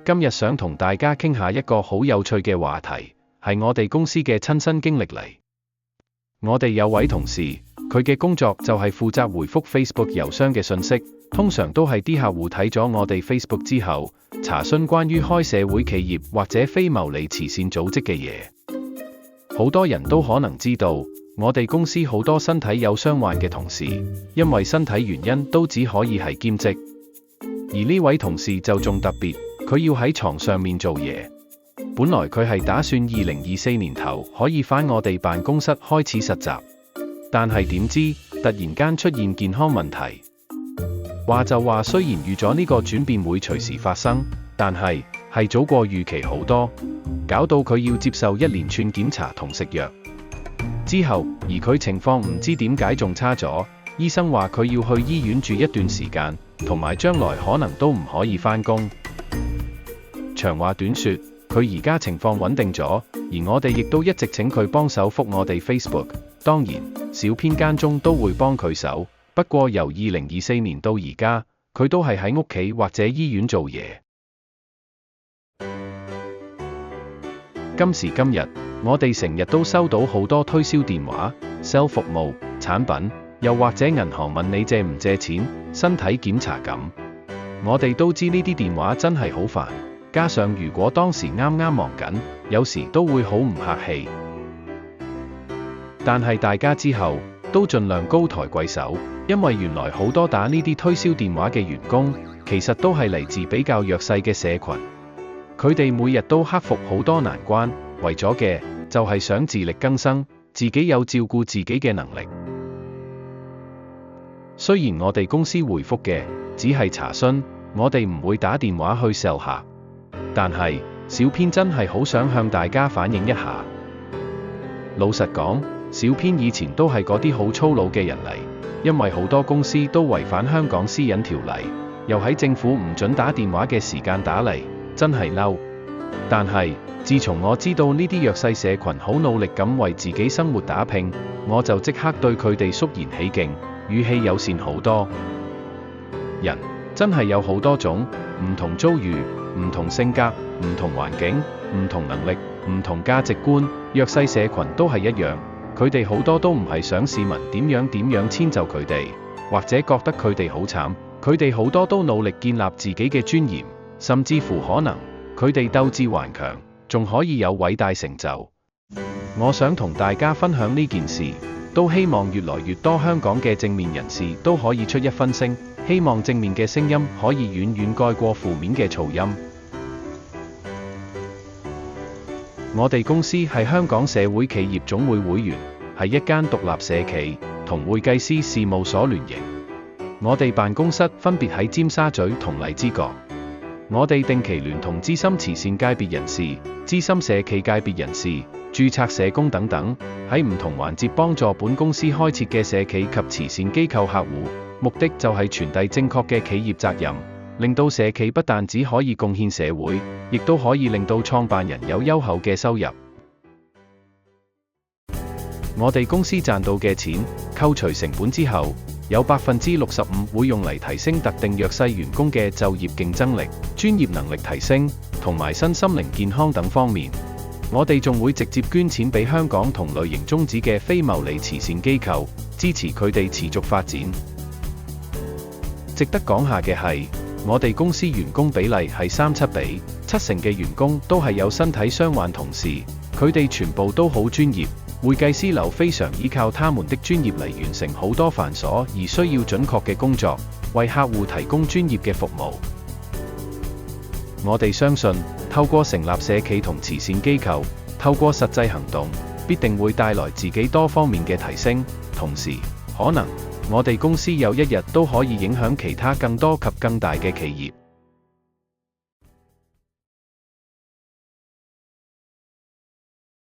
今日想同大家傾下一個好有趣嘅話題，係我哋公司嘅親身經歷嚟。我哋有位同事，佢嘅工作就係負責回覆 Facebook 郵箱嘅信息，通常都係啲客戶睇咗我哋 Facebook 之後，查詢關於開社會企業或者非牟利慈善組織嘅嘢。好多人都可能知道，我哋公司好多身體有傷患嘅同事，因為身體原因都只可以係兼職。而呢位同事就仲特別，佢要喺床上面做嘢。本來佢係打算2024年頭可以返我哋辦公室開始實習，但係點知突然間出現健康問題。話就話雖然預咗呢個轉變會隨時發生，但係早過預期好多，搞到佢要接受一連串檢查同食藥。之後，而佢情況唔知點解仲差咗，醫生話佢要去醫院住一段時間，同埋將來可能都唔可以返工。長話短說，佢而家情況穩定咗，而我哋亦都一直請佢幫手覆我哋 Facebook， 當然小編間中都會幫佢手，不過由2024年到而家，佢都係喺屋企或者醫院做嘢。今時今日，我哋成日都收到好多推銷電話、sell 服務、產品，又或者銀行問你借唔借錢、身體檢查咁。我哋都知呢啲電話真係好煩，加上如果當時啱啱忙緊，有時都會好唔客氣。但係大家之後都盡量高抬貴手，因為原來好多打呢啲推銷電話嘅員工，其實都係嚟自比較弱勢嘅社群。佢哋每日都克服好多難關，為咗嘅就係想自力更生，自己有照顧自己嘅能力。雖然我哋公司回覆嘅只係查詢，我哋唔會打電話去 sell 客，但係小編真係好想向大家反映一下。老實講，小編以前都係嗰啲好粗魯嘅人嚟，因為好多公司都違反香港私隱條例，又喺政府唔准打電話嘅時間打嚟，真係嬲。但係自從我知道呢啲弱勢社群好努力咁為自己生活打拼，我就即刻對佢哋肅然起敬，語氣友善好多。人真係有好多種，唔同遭遇、唔同性格、唔同環境、唔同能力、唔同價值觀，弱勢社群都係一樣。佢哋好多都唔係想市民點樣遷就佢哋，或者覺得佢哋好慘。佢哋好多都努力建立自己嘅尊嚴，甚至乎可能佢哋鬥志頑強，仲可以有偉大成就。我想同大家分享呢件事，都希望越來越多香港嘅正面人士都可以出一分聲，希望正面嘅聲音可以遠遠蓋過負面嘅噪音。我哋公司係香港社會企業總會會員，係一間獨立社企，同會計師事務所聯營。我哋辦公室分別喺尖沙咀同荔枝角。我哋定期聯同資深慈善界別人士、資深社企界別人士、註冊社工等等，喺唔同環節幫助本公司開設嘅社企及慈善機構客戶，目的就係傳遞正確嘅企業責任，令到社企不但只可以貢獻社會，亦都可以令到創辦人有優厚嘅收入。我哋公司賺到嘅錢，扣除成本之後，有65%會用嚟提升特定弱勢員工嘅就業競爭力、專業能力提升，同埋身心靈健康等方面。我哋仲會直接捐錢俾香港同類型宗旨嘅非牟利慈善機構，支持佢哋持續發展。值得講下嘅係，我哋公司員工比例係37比，70%嘅員工都係有身體傷患同事，佢哋全部都好專業。會計師樓非常依靠他們的專業嚟完成好多繁瑣而需要準確嘅工作，為客戶提供專業嘅服務。我哋相信，透過成立社企同慈善機構，透過實際行動，必定會帶來自己多方面嘅提升，同時，可能我哋公司有一日都可以影響其他更多及更大嘅企業。